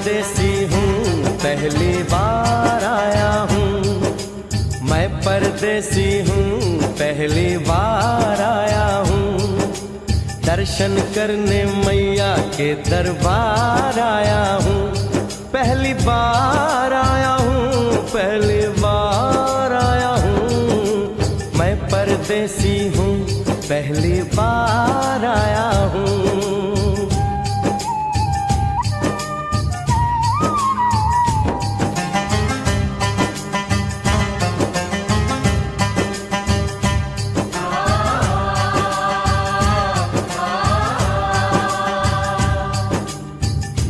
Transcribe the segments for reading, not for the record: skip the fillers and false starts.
परदेसी हूँ, पहली बार आया हूँ। मैं परदेसी हूँ, पहली बार आया हूँ। दर्शन करने मैया के दरबार आया हूँ। पहली बार आया हूँ, पहली बार आया हूँ। मैं परदेसी हूँ, पहली बार आया हूँ।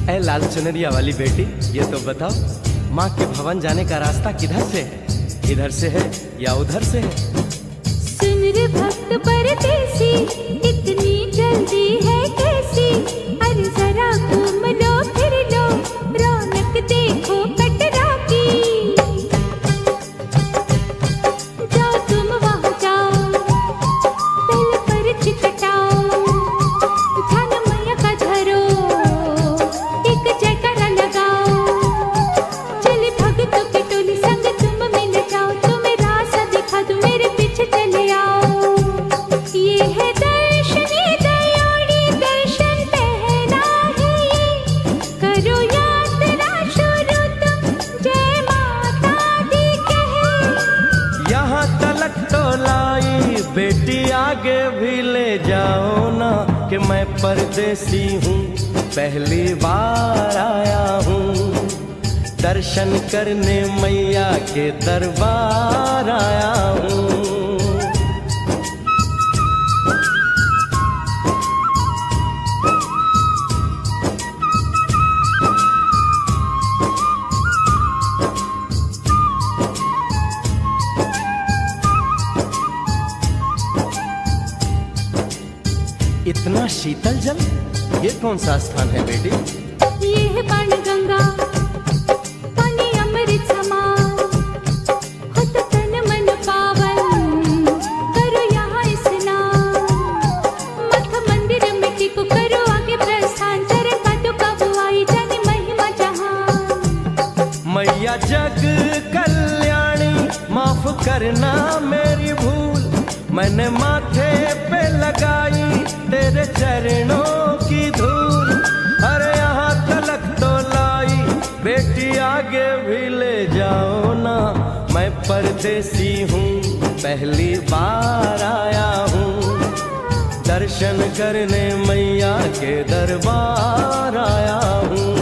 ऐ लाल चुनरिया वाली बेटी, ये तो बताओ माँ के भवन जाने का रास्ता किधर से है? इधर से है या उधर से है? सुन रे भक्त परदेसी, इतनी जल्दी है कैसी? अरे जरा घूम लो फिर लो, रौनक देखो कटरा की। जाओ तुम वहाँ जाओ, पहले पर्ची कटाओ, ध्यान मैया का धरो, एक जयकारा लगाओ। चले भक्तों की टोली संग तुम मिल जाओ, तुम्हें रास्ता दिखा दूं, मेरे पीछे चले आओ। ये है दर्शनी दयोड़ी, दर्शन पहला है ये, करो यात्रा शुरू तुम, जय माता दी कहे। यहाँ तलक तो लाई बेटी, आगे भी ले जाओ ना, कि मैं परदेसी हूँ, पहली बार आया हूँ। दर्शन करने मैया के दरबार आया हूँ। इतना शीतल जल, ये कौन सा स्थान है बेटी? ये है बाणगंगा, पानी अमृत समान, होता तन मन पावन, करो यहाँ स्नान। मठ मंदिर में टिको, करो आगे प्रस्थान, चरण पादुका बुआई, जाने महिमा जहान। मैया जग कल्याणी, माफ करना मेरी भूल, मैंने माथे पे लगाई तेरे चरणों की धूल। अरे यहाँ तलक तो लाई बेटी, आगे भी ले जाओ ना, मैं परदेसी हूँ, पहली बार आया हूँ। दर्शन करने मैया के दरबार आया हूँ।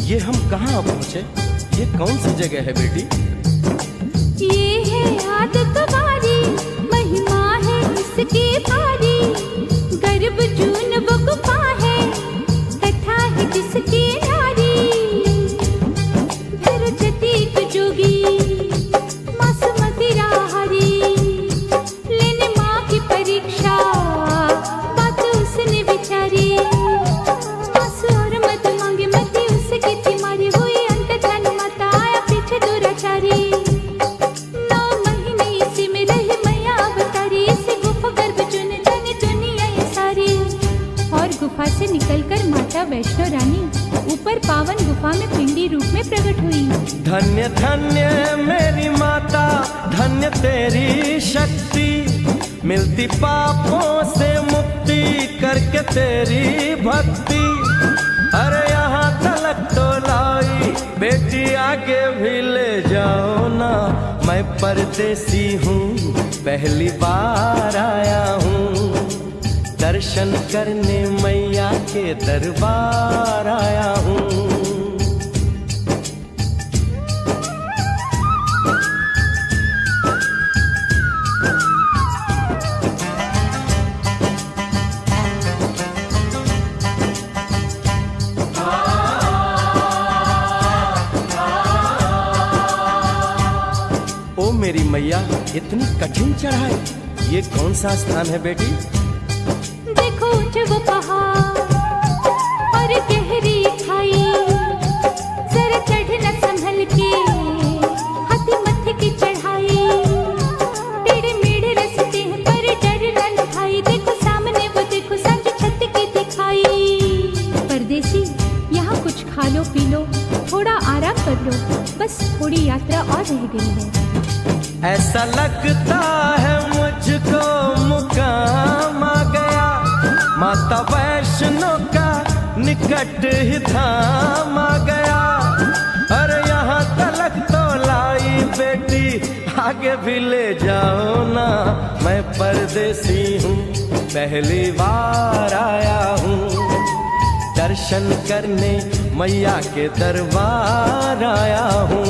ये हम कहाँ पहुँचे? ये कौन सी जगह है बेटी? ये है आदत बारी, महिमा है इसकी भारी, गर्भ जून वो गुफा है, कथा है जिसकी नारी। धरजती को जोगी, मासूमती राहरी, लेने माँ की परीक्षा, बात उसने विचारी। आंसू और मत मांगे, मती उसकी तिमारी, हुई अंत धन माता, आया पीछे दुराचारी। 9 महीने इसी में रही मैया अवतारी, इसी गुफा गर्भ चुन जाने दुनिया ये सारी। और गुफा से निकलकर माता वैष्णो रानी ऊपर पावन गुफा में पिंडी रूप में प्रकट हुई। धन्य धन्य मेरी माता, धन्य तेरी शक्ति, मिलती पापों से मुक्ति करके तेरी भक्ति। अरे यहाँ तलक तो लाई बेटी, आगे भी ले जाओ ना, मैं परदेसी हूँ, पहली बार आया हूँ। दर्शन करने मैया के दरबार आया हूँ। मेरी मैया, इतनी कठिन चढ़ाई, ये कौन सा स्थान है बेटी? देखो ऊंचे वो पहाड़ और गहरी खाई, जरा चढ़ना संभल के, हाथी मत्थे की चढ़ाई, टेढ़े मेढ़े रास्ते हैं पर डर न भाई, देखो सामने वो देखो सांझ छत की दिखाई। परदेसी यहाँ कुछ खा लो पी लो, थोड़ा आराम कर लो, बस थोड़ी यात्रा और रह गई है। ऐसा लगता है मुझको मुकाम आ गया, माता वैष्णो का निकट ही धाम आ गया। अरे यहाँ तलक तो लाई बेटी, आगे भी ले जाओ ना, मैं परदेसी हूँ, पहली बार आया हूँ, दर्शन करने मैया के दरबार आया हूँ।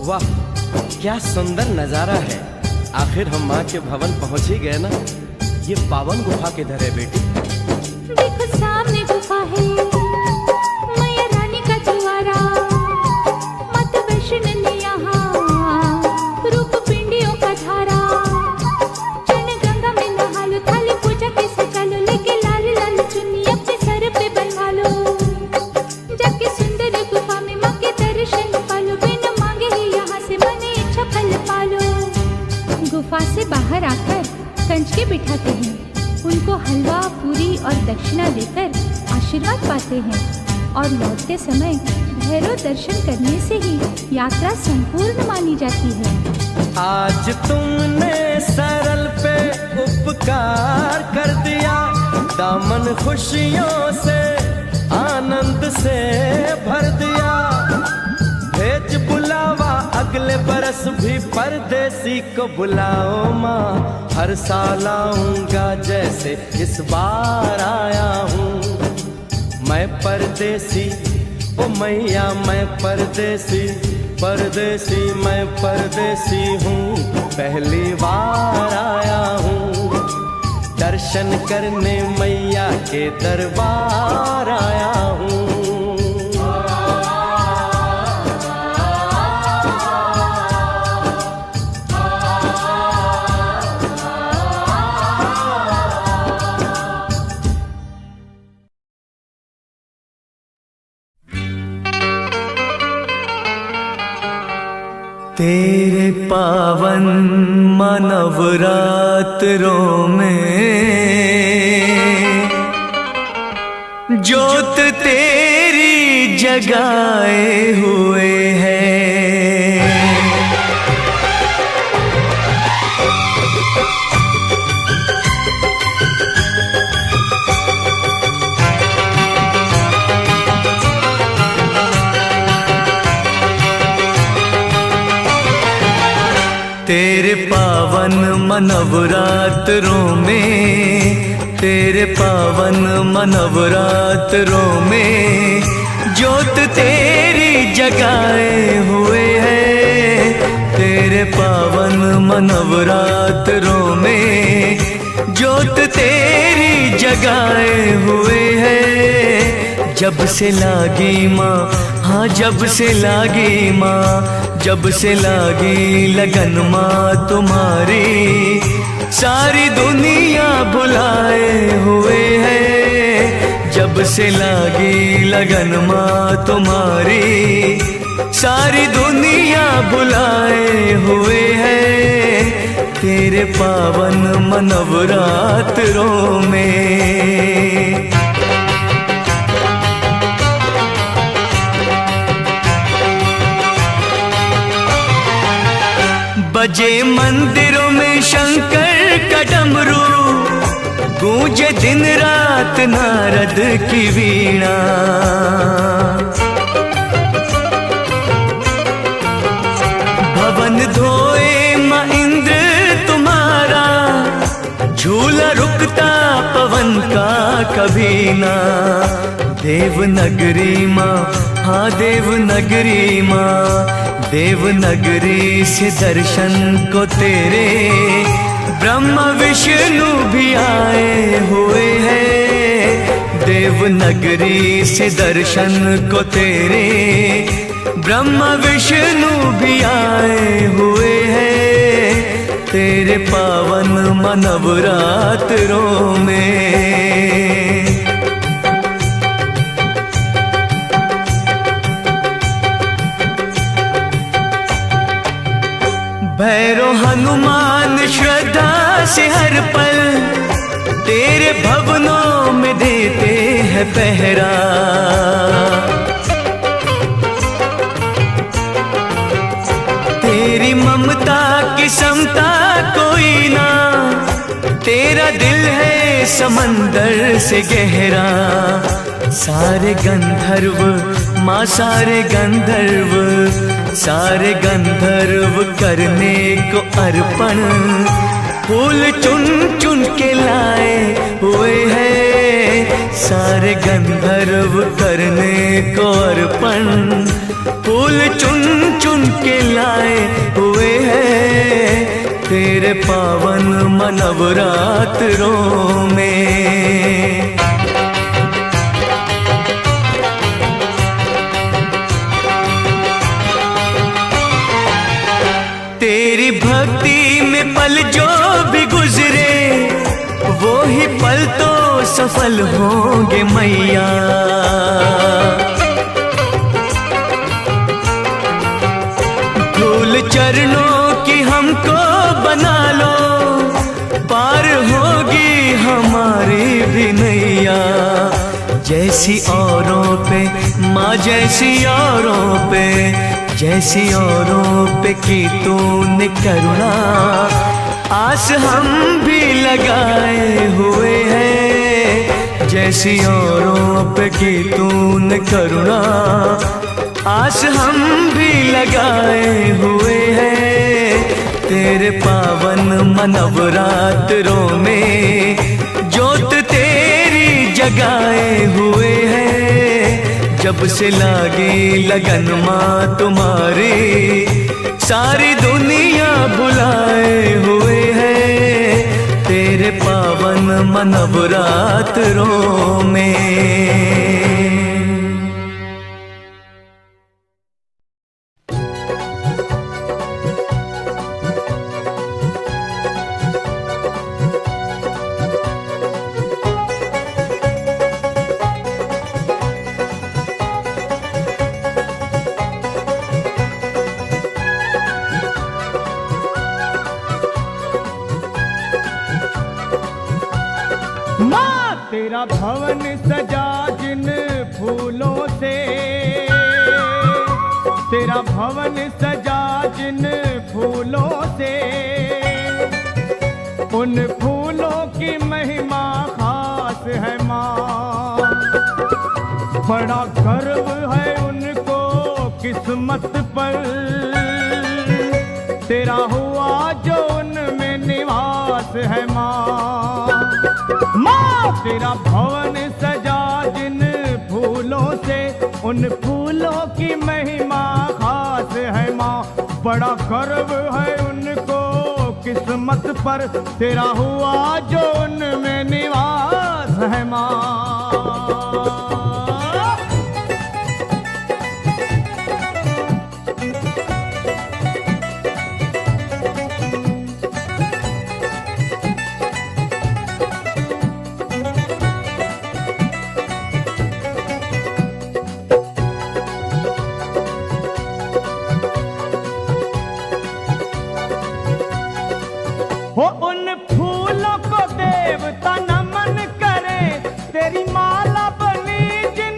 वाह, क्या सुंदर नजारा है। आखिर हम माँ के भवन पहुंच ही गए ना। ये पावन गुफा किधर है बेटी? देखो सामने गुफा है, मैया रानी का द्वारा, माता वैष्णो ने यहाँ रूप पिंडियों का धारा, चरण गंगा में नहा लो, थाली पूजा के सजा लो, लेके लाल लाल चुन्नी अपने सर पे बनवा लो, जाके सुंदर गुफा में माँ के दर्शन पालो, बिना मांगे ही यहाँ से मने इच्छा फल पालो। गुफा से बाहर आकर कंच के बिठाते हैं, उनको हलवा पूरी और दक्षिणा देकर आशीर्वाद पाते हैं, और लौटते समय भैरव दर्शन करने से ही यात्रा संपूर्ण मानी जाती है। आज तुमने सरल पे उपकार कर दिया, दामन खुशियों से आनंद से भर दिया, भेज बुलावा अगले बरस भी परदेसी को बुलाओ माँ, हर साल आऊंगा जैसे इस बार आया हूँ। मैं परदेसी ओ मैया, मैं परदेसी, परदेसी मैं परदेसी हूँ, पहली बार आया हूँ, दर्शन करने मैया के दरबार आया हूँ। तेरे पावन मनवरात्रों में ज्योत तेरी जगाए हुए हैं, तेरे पावन मनवरात्रों में, तेरे पावन मनवरात्रों में ज्योत तेरी जगाए हुए हैं, तेरे पावन मनवरात्रों में ज्योत तेरी जगाए हुए हैं। जब से लागी माँ, हाँ जब से लागी माँ, जब से लागी लगन माँ तुम्हारी, सारी दुनिया भुलाए हुए है। जब से लागी लगन माँ तुम्हारी, सारी दुनिया भुलाए हुए है, तेरे पावन मनवरात्रों में। बजे मंदिरों में शंकर का डमरू, गूंजे दिन रात नारद की वीणा, भवन धोए मां इंद्र तुम्हारा, कभी ना। देवनगरी माँ, हाँ देवनगरी माँ, देवनगरी से दर्शन को तेरे ब्रह्मा विष्णु भी आए हुए हैं। देवनगरी से दर्शन को तेरे ब्रह्मा विष्णु भी आए हुए हैं। तेरे पावन नवरात्रों में। भैरव हनुमान श्रद्धा से हर पल तेरे भवनों में देते हैं पहरा। तेरी ममता की समता कोई ना, तेरा दिल है समंदर से गहरा। सारे गंधर्व माँ, सारे गंधर्व, सारे गंधर्व करने को अर्पण फूल चुन चुन के लाए हुए हैं। सारे गंधर्व करने को अर्पण फूल चुन चुन के लाए हुए हैं। तेरे पावन नवरात्रों में। तेरी भक्ति में पल जो भी गुजरे, वो ही पल तो सफल होंगे मैया। धूल चरणों की हमको बना लो, पार होगी हमारी भी नैया। जैसी औरों पे माँ, जैसी औरों पे, जैसी औरों पे की तूने करुणा, आस हम भी लगाए हुए हैं। जैसी औरों पे की तूने करुणा, आस हम भी लगाए हुए हैं। तेरे पावन नवरात्रों में ज्योत तेरी जगाए हुए हैं। जब से लागी लगन माँ तुम्हारी, सारी दुनिया बुलाए हुए हैं। तेरे पावन नवरात्रों में। तेरा भवन सजा जिन फूलों से, तेरा भवन सजा जिन फूलों से, उन फूलों की महिमा खास है माँ। बड़ा गर्व है उनको किस्मत पर, तेरा हुआ जो उनमें निवास है माँ। माँ तेरा भवन सजा जिन फूलों से, उन फूलों की महिमा खास है माँ। बड़ा गर्व है उनको किस्मत पर, तेरा हुआ जो उनमें निवास है माँ। हो उन फूलों को देवता नमन करे, तेरी माला बनी जिन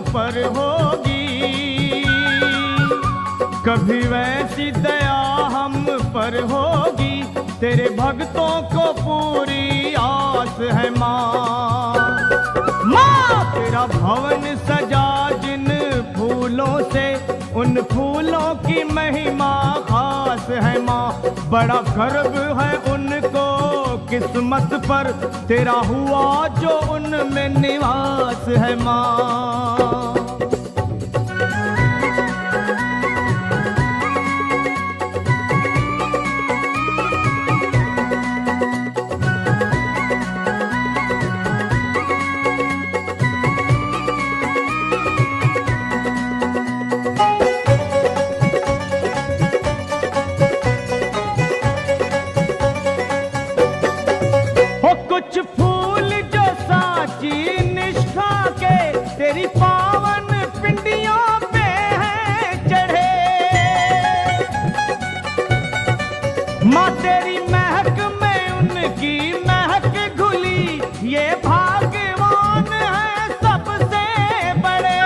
पर होगी, कभी वैसी दया हम पर होगी, तेरे भक्तों को पूरी आस है माँ। माँ तेरा भवन सजा जिन फूलों से, उन फूलों की महिमा खास है माँ। बड़ा गर्व है उनको किस्मत पर, तेरा हुआ जो उनमें निवास है माँ। कुछ फूल जो साची निष्ठा के, तेरी पावन पिंडियों पे हैं चढ़े। माँ तेरी महक में उनकी महक घुली, ये भाग्यवान है सबसे बड़े।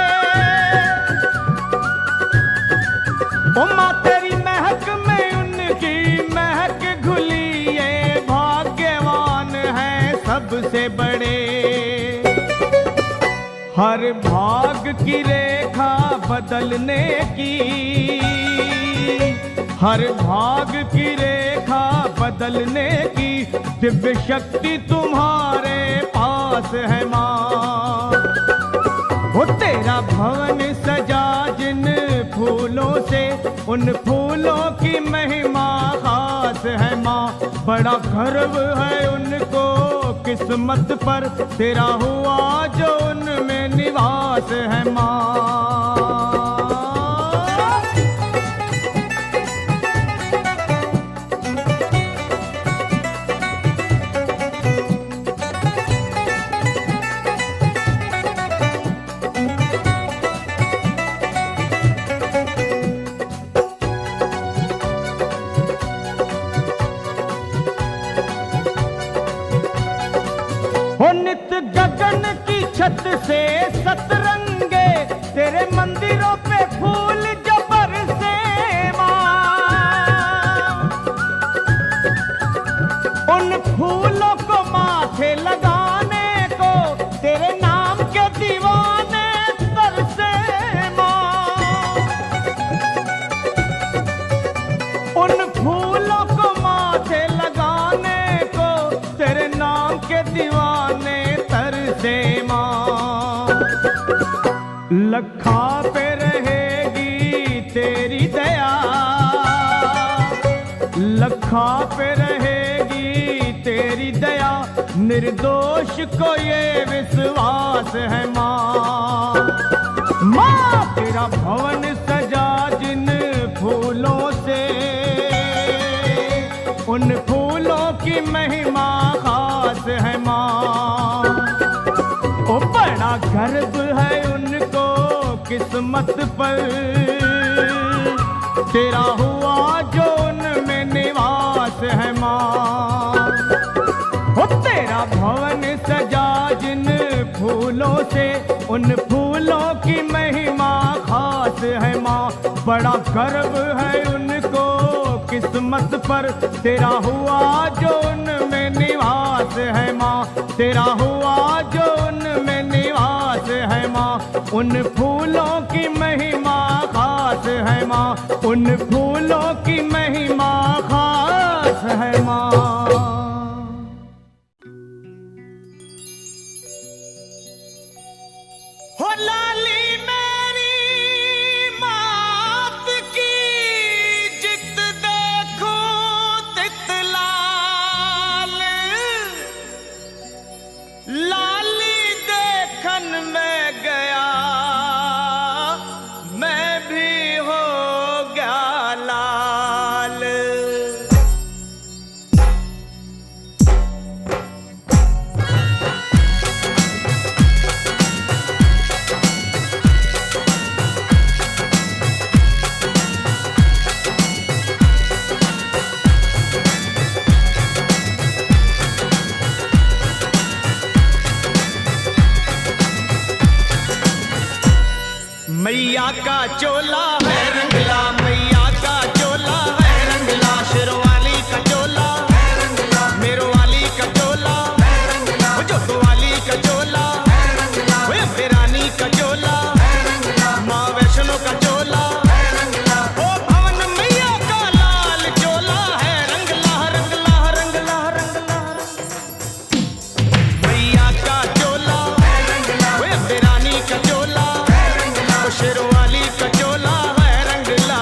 ओ माँ तेरी महक में उनकी महक घुली, ये भाग्यवान है सबसे बड़े। हर भाग की रेखा बदलने की, हर भाग की रेखा बदलने की दिव्य शक्ति तुम्हारे पास है माँ। वो तेरा भवन सजा जिन फूलों से, उन फूलों की महिमा खास है माँ। बड़ा गर्व है उनको किस्मत पर, तेरा हुआ जो उनमें निवास है माँ। नित गगन की छत से सतरंगे, तेरे मंदिरों पे फूल जो बरसे माँ। उन फूलों को माथे लगाने को, तेरे नाम के दीवाने तरसे माँ। उन फूलों को माथे लगाने को, तेरे नाम के दीवाने तरसे माँ। लखा पे रहेगी तेरी दया, लखा पे रहेगी तेरी दया, निर्दोष को ये विश्वास है माँ। माँ तेरा भवन सजा जिन फूलों से, उन फूलों की महिमा खास है माँ। ओ बड़ा गर्व है उनको किस्मत पर, तेरा हुआ जो उनमें निवास है माँ। ओ तेरा भवन सजा जिन फूलों से, उन फूलों की महिमा खास है माँ। बड़ा गर्व है उनको किस्मत पर, तेरा हुआ जो उनमें निवास है माँ। तेरा हुआ जो उनमें निवास है माँ। उन फूलों की महिमा खास है माँ, उन फूलों की महिमा खास है माँ। हो लाली मेरी मात की, जित देखूं तित लाल। लाली देखन में गया, मैं भी हो गया लाल। मैया का चोला है रंगला, मैया का चोला है रंगला, शेरवाली का चोला है रंगला, मेरो वाली का चोला है रंगला, जोतो वाली का चोला है रंगला, रानी का चोला है रंगला, माँ वैष्णो का चोला है रंगला, ओ भवन मैया का लाल चोला है रंगला रंगला रंगला रंगला, मैया का चोला है रंगला, रानी का चोला है रंगला, शेरवाली का चोला है रंगला।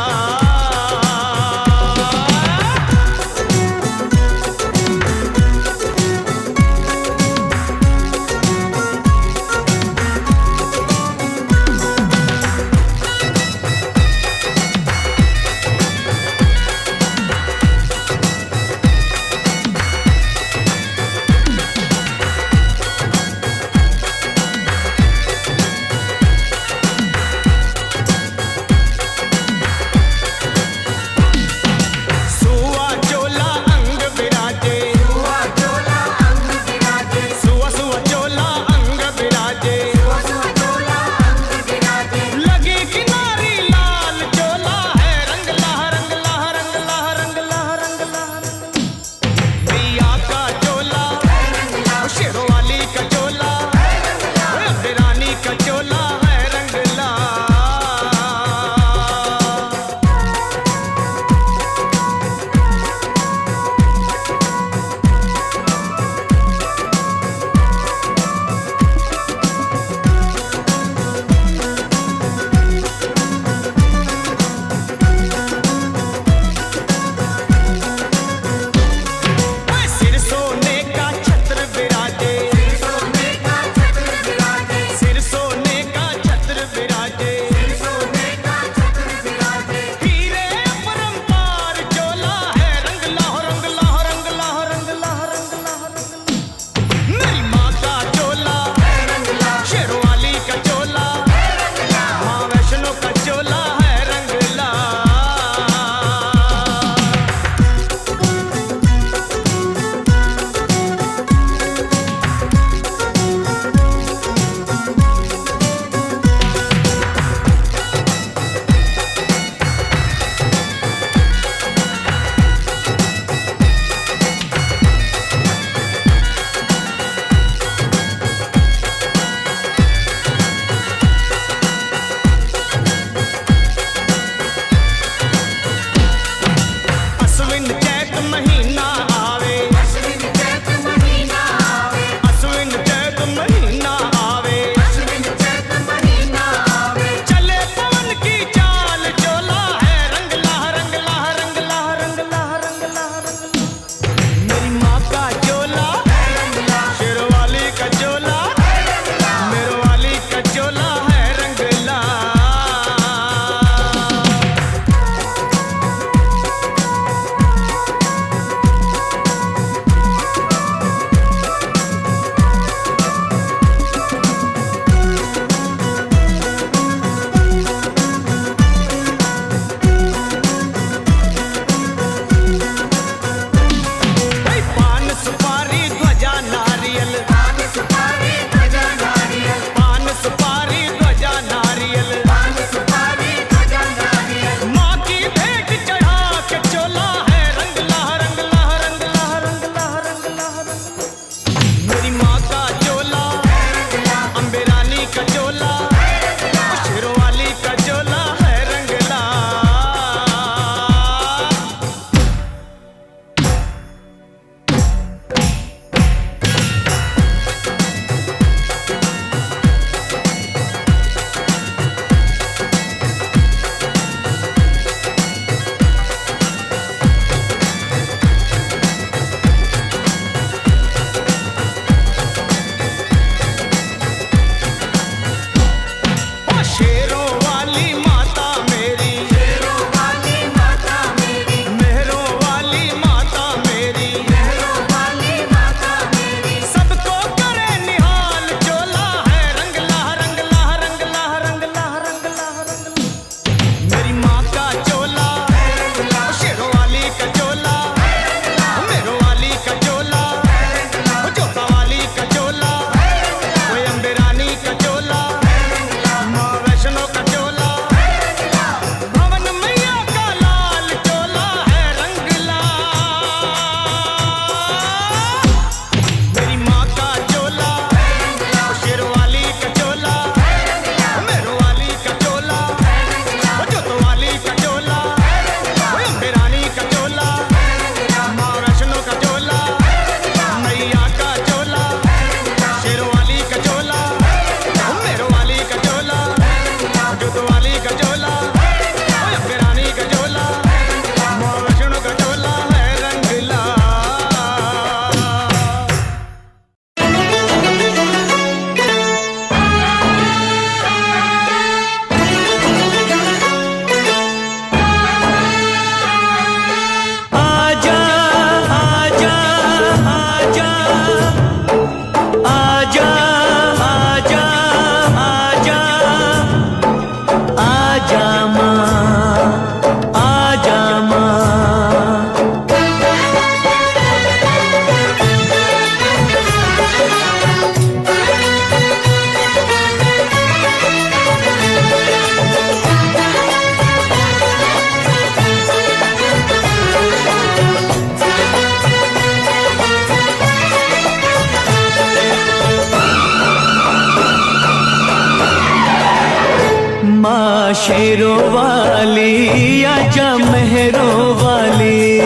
माँ शेरों वाली आजा मेहरों वाली,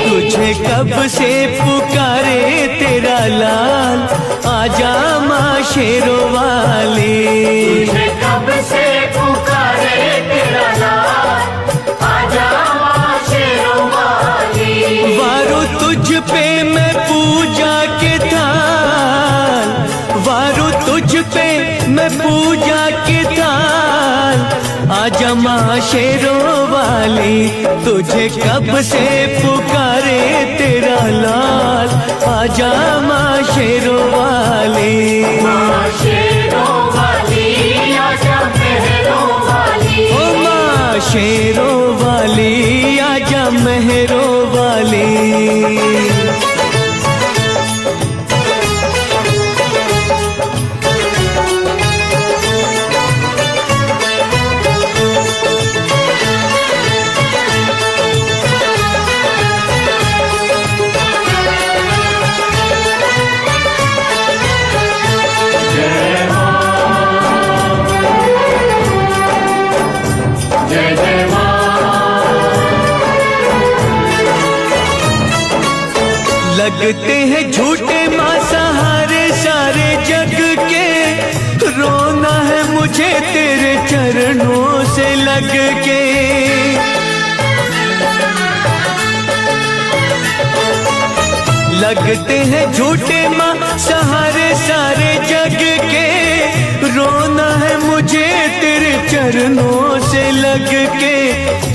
तुझे कब से पुकारे तेरा लाल, आजा माँ शेरों वाली, तुझे कब से पुकारे तेरा लाल, आजा माँ शेरों वाली। वारो तुझ पे मैं पूजा के थाल, वारो तुझ पे मैं पूजा के थाल, आजा माँ शेरों वाली, तुझे कब से पुकारे तेरा लाल, आजा माँ शेरों वाली, माँ शेरों वाली आजा मेहरों वाली, ओ माँ शेरों वाली आजा मेहरों वाली। जय जय माँ। लगते हैं झूठे माँ सहारे सारे जग के, रोना है मुझे तेरे चरणों से लग के। लगते हैं झूठे माँ सहारे सारे जग के, रोना है मुझे तेरे चरणों से लग के,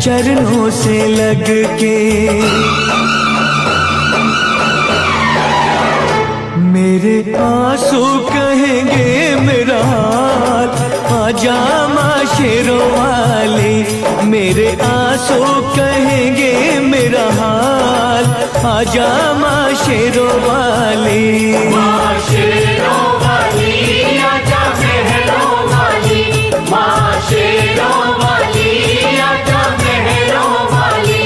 चरणों से लग के। मेरे आंसू कहेंगे मेरा हाल, आजा माँ शेरों वाली, मेरे आंसू कहेंगे मेरा हाल, आजा माँ शेरों वाली, माँ शेरों वाली आजा मेहरों वाली, माँ शेरों वाली आजा मेहरों वाली।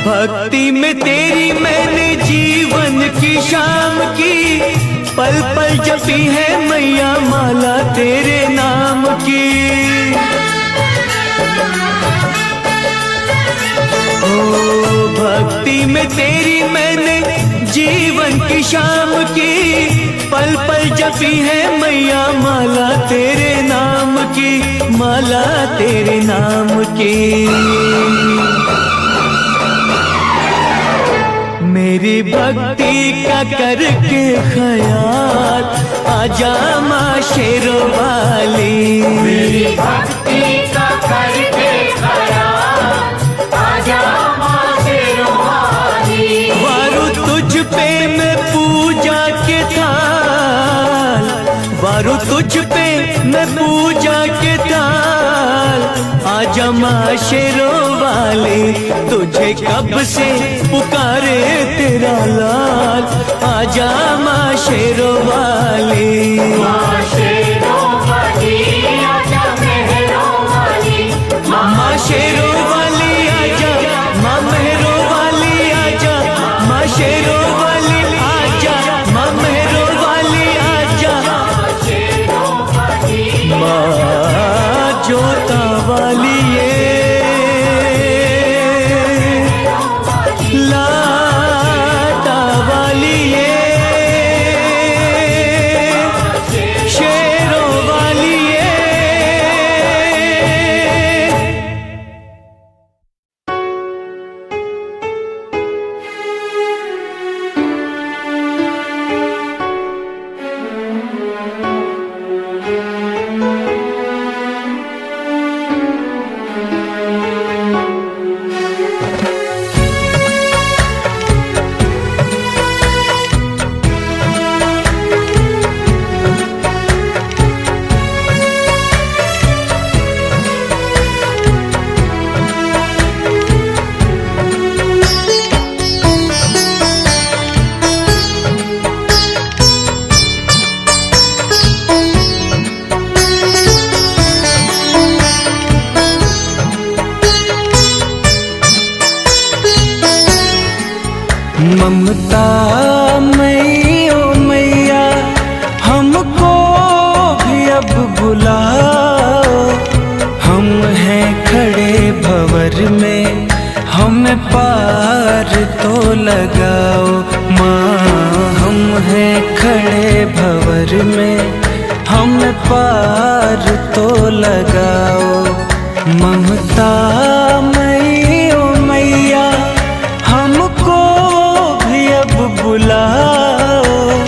भक्ति में तेरी मैंने जीवन की शाम की, पल पल जपी है मैया माला तेरे नाम की। ओ भक्ति में तेरी मैंने जीवन की शाम की, पल पल जपी है मैया माला तेरे नाम की, माला तेरे नाम की। मेरी भक्ति का करके ख्याल, आजा माँ शेरों वाली, मेरी भक्ति का करके ख्याल, आजा माँ शेरों वाली। वारू तुझ पे मैं पूजा के थाल, वारू तुझ पे मैं पूजा के थाल, आजा माँ शेरों वाली, तुझे कब से पुकारे तेरा लाल, आजा माँ शेरों वाली, माँ शेरों वाली आजा मेहरों वाली, माँ शेरों वाली आजा, माँ मेहरों वाली आजा, माँ शेरों वाली आजा, माँ मेहरों वाली आजा, शेरों वाली माँ जोता वाली ये लाटा वाली ये भंवर में हमें पार तो लगाओ। ममता मई ओ मैया हमको भी अब बुलाओ।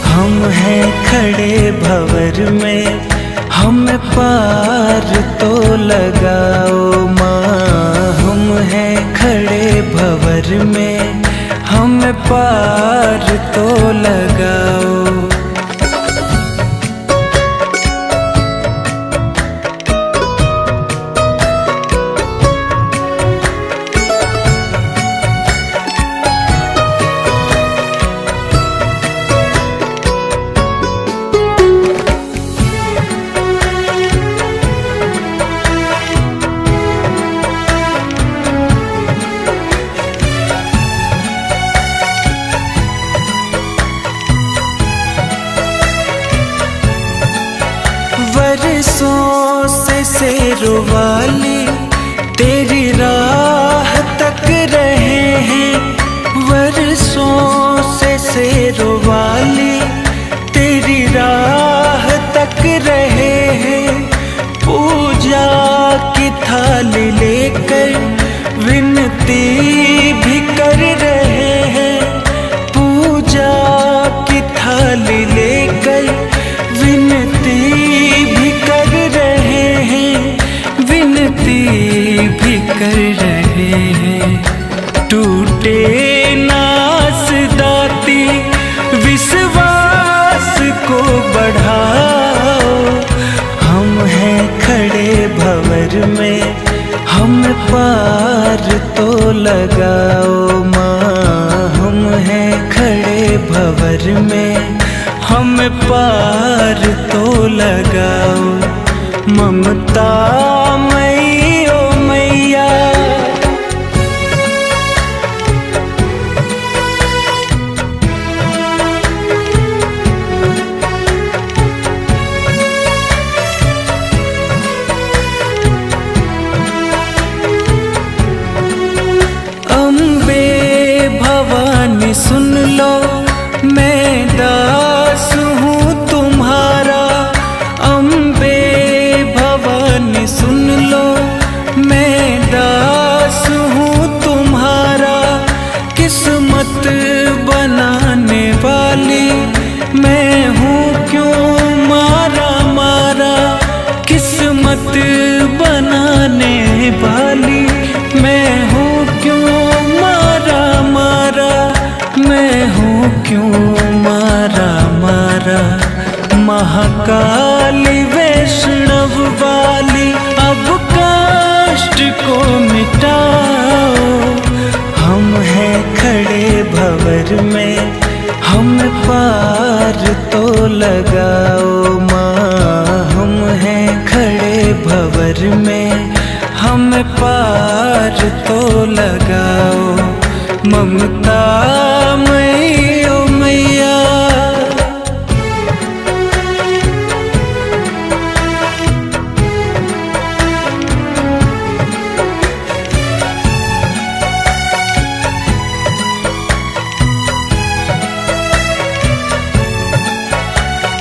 हम हैं खड़े भंवर में हमें पार तो लगाओ। माँ हम हैं खड़े भंवर में हमें पार तो लगाओ। बरसों से शेरों वाली तेरी राह तक रहे हैं। बरसों से शेरों वाली तेरी राह तक रहे हैं। पूजा की थाली लेकर विनती भी कर रहे हैं। पूजा की थाली लेकर विनती भी कर रहे हैं। विनती भी कर रहे हैं। टूटे नास दाती विश्वास को बढ़ाओ। हम हैं खड़े भंवर में हम पार तो लगाओ। माँ हम हैं खड़े भंवर में हम पार तो लगाओ। ममता मई ओ मैया अम्बे भवानी सुन लो मैं दास हूँ तुम्हारा। अम्बे भवानी सुन लो मैं दास हूँ तुम्हारा। किस्मत बनाने वाली मैं हूँ क्यों मारा मारा। किस्मत बनाने वाली मैं हूँ क्यों मारा मारा। मैं हूँ क्यों मारा मारा। महाकाली वैष्णव वाली अब कष्ट को मिटाओ। हम हैं खड़े भंवर में हम पार तो लगाओ। माँ हम हैं खड़े भंवर में हम पार तो लगाओ। ममता मई ओ मैया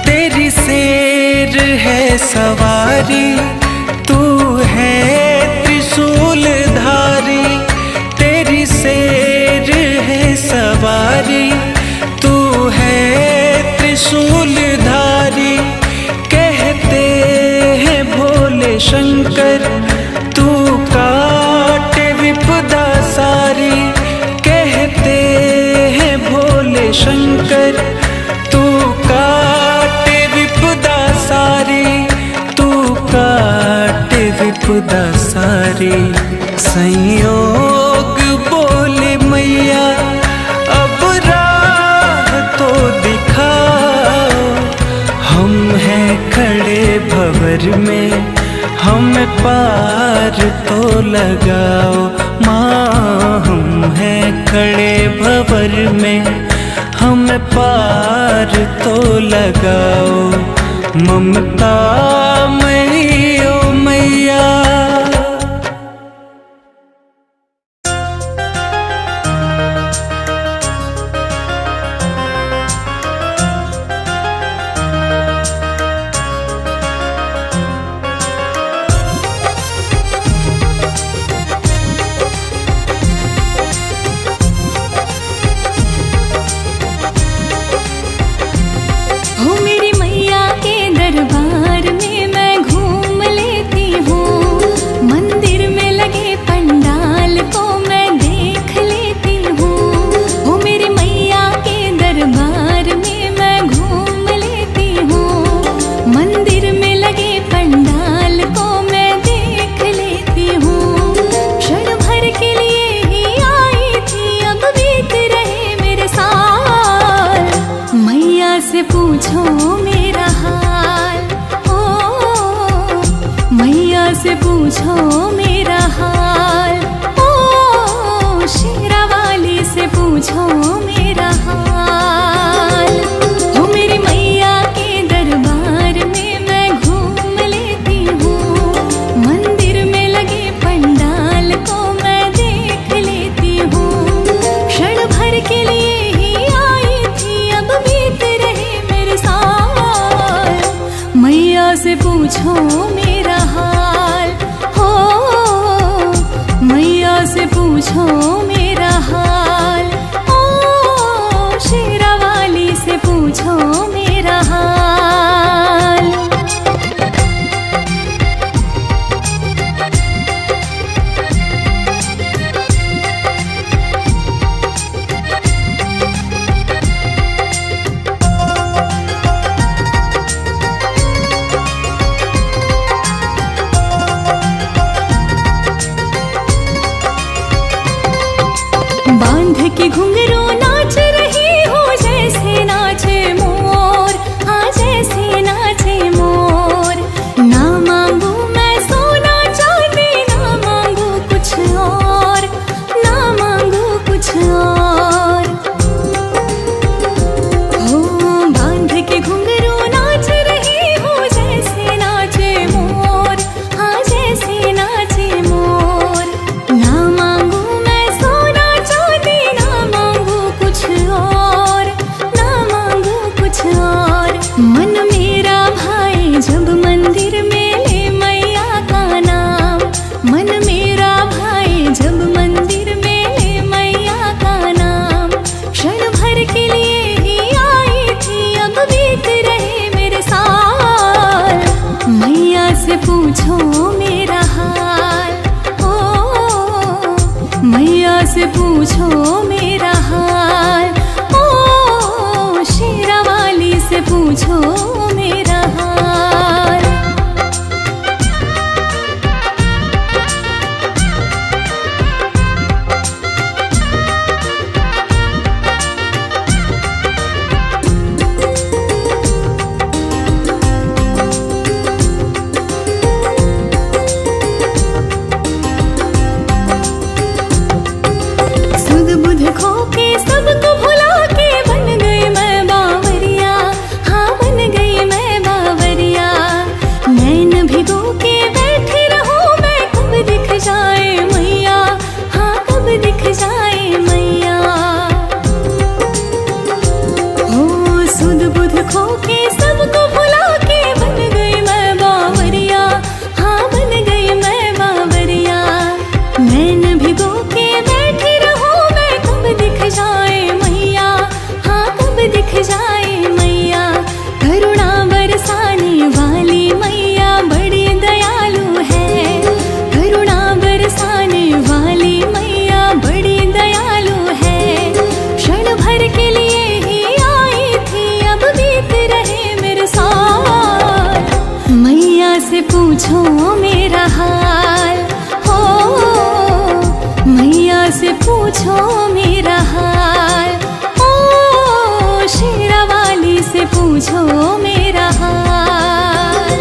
तेरी शेर है सवारी तू है त्रिशूलधारी। तेरी शेर है सवारी तू है त्रिशूलधारी। कहते हैं भोले शंकर तू काटे विपदा सारी। कहते हैं भोले शंकर तू काटे विपदा सारी। तू काटे विपदा सारी। संयोग बोले मैया अब राह तो दिखाओ। हम हैं खड़े भंवर में हम पार तो लगाओ। माँ हम हैं खड़े भंवर में हम पार तो लगाओ। ममता मई ओ मैया पूछो मेरा हाल, ओ मैया से पूछो मेरा हाल, ओ शेरा वाली से पूछो मेरा हाल। हो मेरी मैया के दरबार में मैं घूम लेती हूँ, मंदिर में लगे पंडाल को मैं देख लेती हूँ। क्षण भर के लिए ही आई थी, अब बीत रहे मेरे साल। मैया से पूछो मेरा हाल, हो मैया से पूछो मेरा हाल, ओ शेरा वाली से पूछो मेरा हाल। बांध के घुंघरू नाच रही हो जैसे नाचे मोर, हाँ जैसे नाचे मोर। ना मांगू मैं सोना चांदी, ना मांगू कुछ और, ना मांगू कुछ और। हो बांध के घुंघरू नाच रही हो जैसे नाचे मोर, हाँ जैसे नाचे मोर। ना मांगू मैं सोना चांदी, ना मांगू कुछ और, ना मांगू कुछ और। मन मेरा भाई जब मंदिर में ले मैया का नाम, मन मेरा भाई जब मंदिर में ले मैया का नाम। क्षण भर के लिए ही आई थी, अब बीत रहे मेरे साल। मैया से पूछो मेरा हाल, ओ मैया से पूछो मेरा हाल, ओ शेरा वाली से पूछो मेरा हाल। सुध बुध खो के सबको भुला के बन गई मैं बावरिया, हाँ बन गई मैं बावरिया। नैन भिगो के बैठी रहूं मैं, कब दिख जाए मैया, हाँ कब दिख जाए मैया। हो सुध बुध खो के सबको भुला के बन गई मैं बावरिया, हाँ बन गई मैं बावरिया। नैन भिगो के बैठी रहूं मैं, कब दिख जाए मैया, हाँ कब दिख जाए मैया। करुणा बरसाने वाली मैया बड़ी दयालु है, करुणा बरसाने वाली मैया बड़ी दयालु है। क्षण भर के लिए ही आई थी, अब बीत रहे मेरे साल। मैया से पूछो मेरा हाल, हो मैया से पूछो मेरा हाल, ओ शेरा वाली से पूछो मेरा हाल।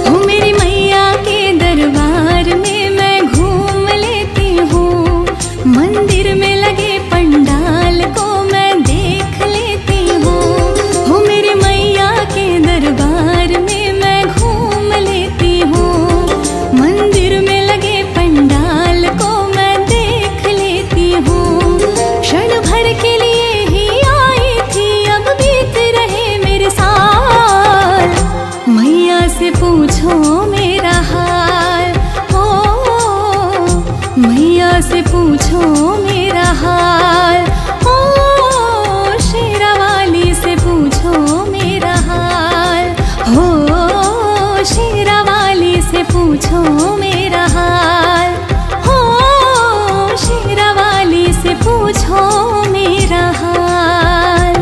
हो मेरी मैया के दरबार में मैं घूम लेती हूँ, मंदिर में लगे पंडाल को मैं देख लेती हूँ। हो मेरी मैया के दरबार में मैं घूम लेती हूँ, मंदिर में लगे पंडाल को मैं देख लेती हूँ। क्षण भर के लिए ही आई थी, अब बीत रहे मेरे साल। मैया से पूछो मेरा हाल, ओ मैया से पूछो मेरा हाल, ओ शेरा वाली से पूछो मेरा हाल, हो शेरा वाली से पूछो मेरा हाल, हो शेरा वाली से पूछो मेरा हाल।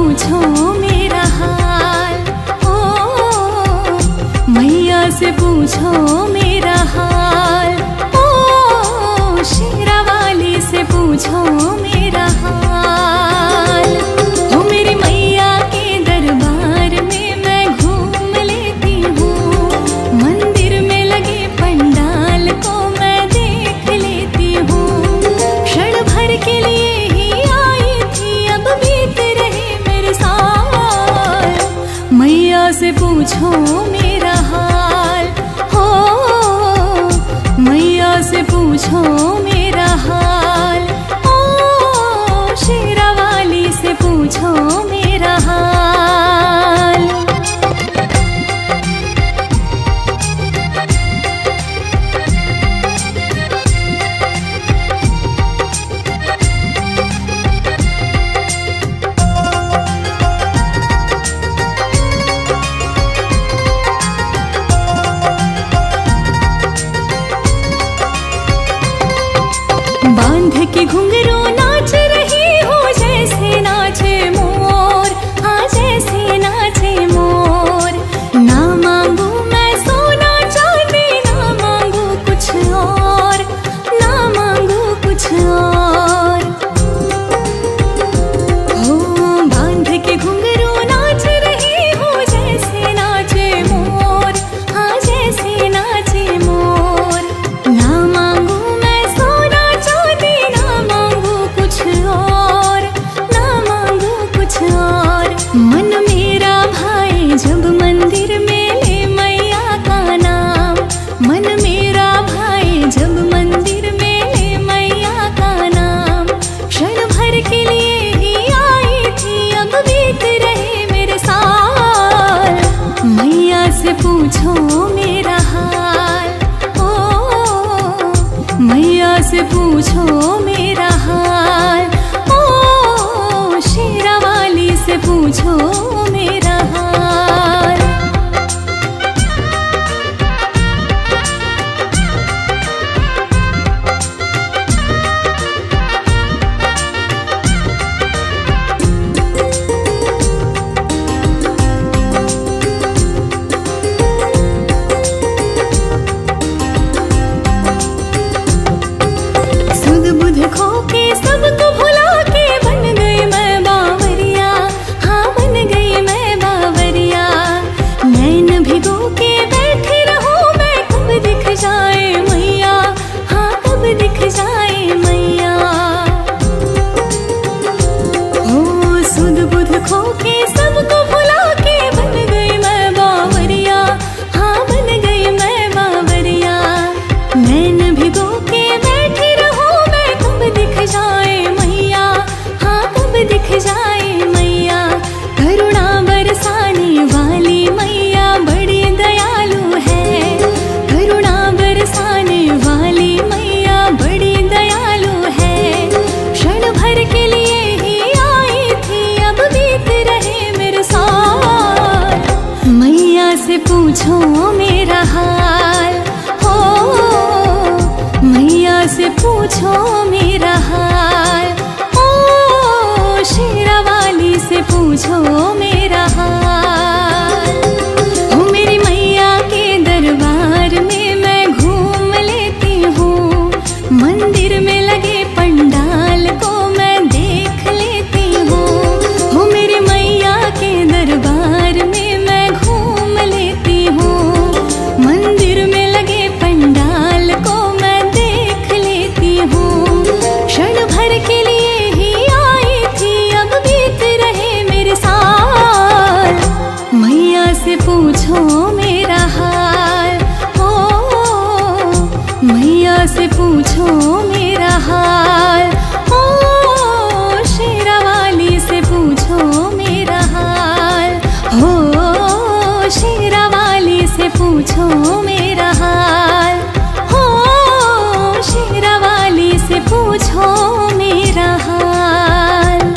पूछो मेरा हाल, ओ मैया से पूछो मेरा हाल, ओ शेरावाली से पूछो मेरा हाल। हो मेरी मैया के दरबार में मैं घूम लेती हूँ, मंदिर में लगे पंडाल को मैं देख लेती हूँ। क्षण भर के लिए ही आई थी, अब बीत रहे मेरे साल। मैया से पूछो मेरा हाल, हो मैया से पूछो मेरा हाल, ओ शेरावाली से पूछो मेरा हाल। बांध के घुंघरू नाच रही हो जैसे नाचे मोर, हाँ जैसे नाचे मोर। ना मांगू मैं सोना चांदी, ना मांगू कुछ और, ना मांगू कुछ और। हो बांध के घुंघरू नाच रही हो जैसे नाचे मोर, हाँ जैसे नाचे मोर। ना मांगू मैं सोना चांदी, ना मांगू कुछ और, ना मांगू कुछ और। मन मेरा भाई जब मंदिर में ले मैया का नाम, मन मेरा भाई जब मंदिर में ले मैया का नाम। क्षण भर के लिए ही आई थी, अब बीत रहे मेरे साल। मैया से पूछो मेरा हाल, ओ मैया से पूछो मेरा हाल, ओ शेरावाली से पूछो मेरा हाल। सुध बुध खो के सबको भुला के बन गई मैं बावरिया, हाँ बन गई मैं बावरिया। नैन भिगो के बैठी रहूं मैं, कब दिख जाए मैया, हाँ कब दिख जाए मैया। हो सुध बुध खो के सबको भुला के बन गई मैं बावरिया, हाँ बन गई मैं बावरिया। नैन भिगो के बैठी रहूं मैं, कब दिख जाए मैया, हाँ कब दिख जाए मैया। करुणा बरसाने वाली मैया बड़ी दयालु है, करुणा बरसाने वाली मैया बड़ी दयालु है। क्षण भर के लिए ही आई थी, अब बीत रहे मेरे साल। मैया से पूछो मेरा हाल, हो मैया से पूछो मेरा हाल, ओ शेरावाली से पूछो मेरा हाल। हो मेरी मैया के दरबार में मैं घूम लेती हूँ, मंदिर में लगे पंडाल को मैं देख लेती हूँ। हो मेरी मैया के दरबार में मैं घूम लेती हूँ, मंदिर में लगे पंडाल को मैं देख लेती हूँ। क्षण भर के लिए ही आई थी, अब बीत रहे मेरे साल। मैया से पूछो मेरा हाल, ओ मैया से पूछो मेरा हाल, ओ शेरावाली से पूछो मेरा हाल, हो शेरावाली से पूछो मेरा हाल, हो शेरावाली से पूछो मेरा हाल।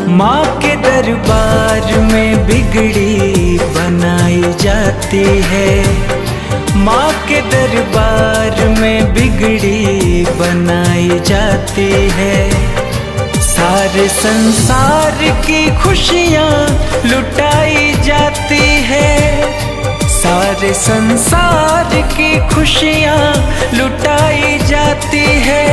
माँ के दरबार में बिगड़ी बनाई जाती है। माँ के दरबार में बिगड़ी बनाई जाती है। सारे संसार की खुशियाँ लुटाई जाती है। सारे संसार की खुशियाँ लुटाई जाती है।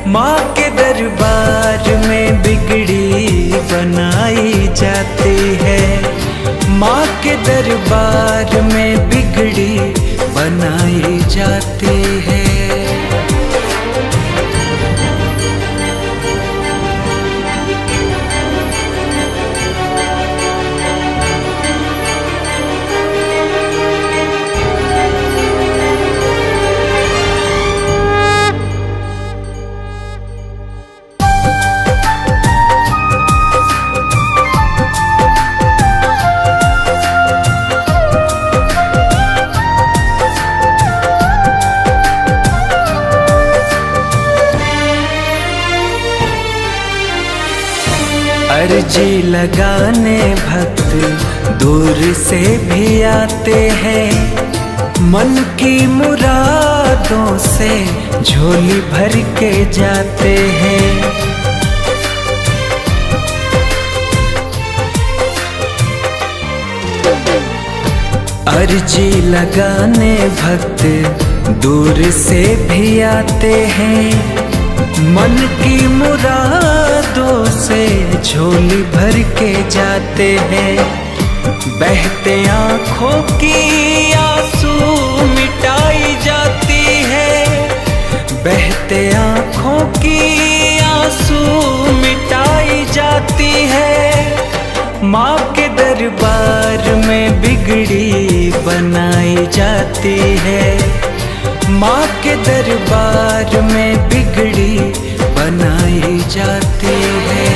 माँ के दरबार में बिगड़ी बनाई जाती है। माँ के दरबार में बिगड़ी बनाई जाती है। अर्जी लगाने भक्त दूर से भी आते हैं। मन की मुरादों से झोली भर के जाते हैं। अर्जी लगाने भक्त दूर से भी आते हैं। मन की मुरादों से झोली भर के जाते हैं। बहते आँखों की आंसू मिटाई जाती है। बहते आँखों की आंसू मिटाई जाती है। माँ के दरबार में बिगड़ी बनाई जाती है। माँ के दरबार में बिगड़ी बनाई जाती है।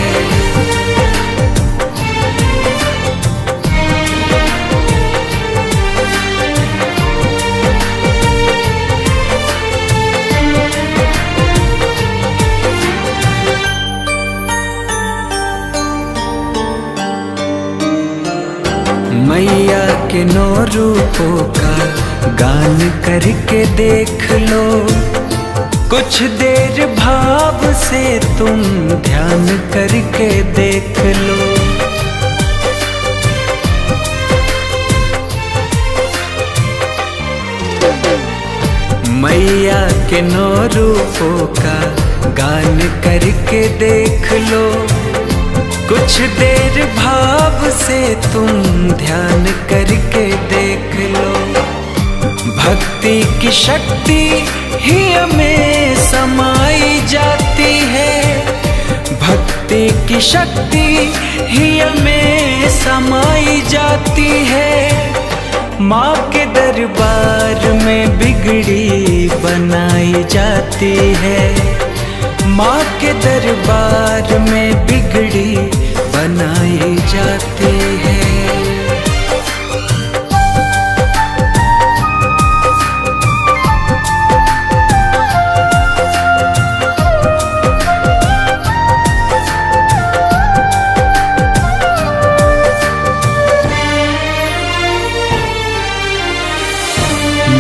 मैया के 9 रूपों का गान करके देख लो। कुछ देर भाव से तुम ध्यान करके देख लो। मैया के 9 रूपों का गान करके देख लो। कुछ देर भाव से तुम ध्यान करके देख लो। भक्ति की शक्ति ही हमें समाई जाती है। भक्ति की शक्ति ही हमें समाई जाती है। माँ के दरबार में बिगड़ी बनाई जाती है। माँ के दरबार में बिगड़ी बनाई जाती है।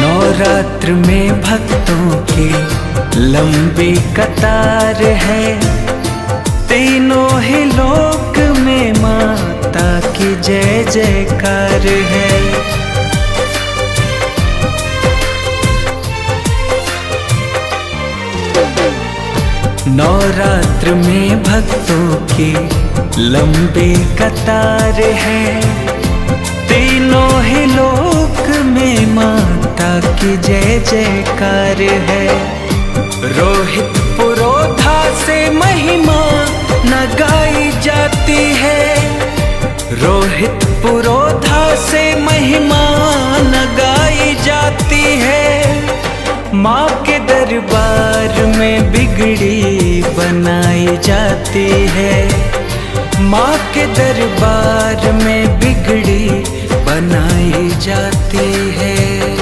नवरात्र में भक्तों की लंबी कतार है। तीनों ही लोक में माता की जय जयकार है। नवरात्र में भक्तों की लंबी कतार है। तीनों ही लोक में माता की जय जयकार है। रोहित पुरोधा से महिमा न गाई जाती है। रोहित पुरोधा से महिमा न गाई जाती है। माँ के दरबार में बिगड़ी बनाई जाती है। माँ के दरबार में बिगड़ी बनाई जाती है।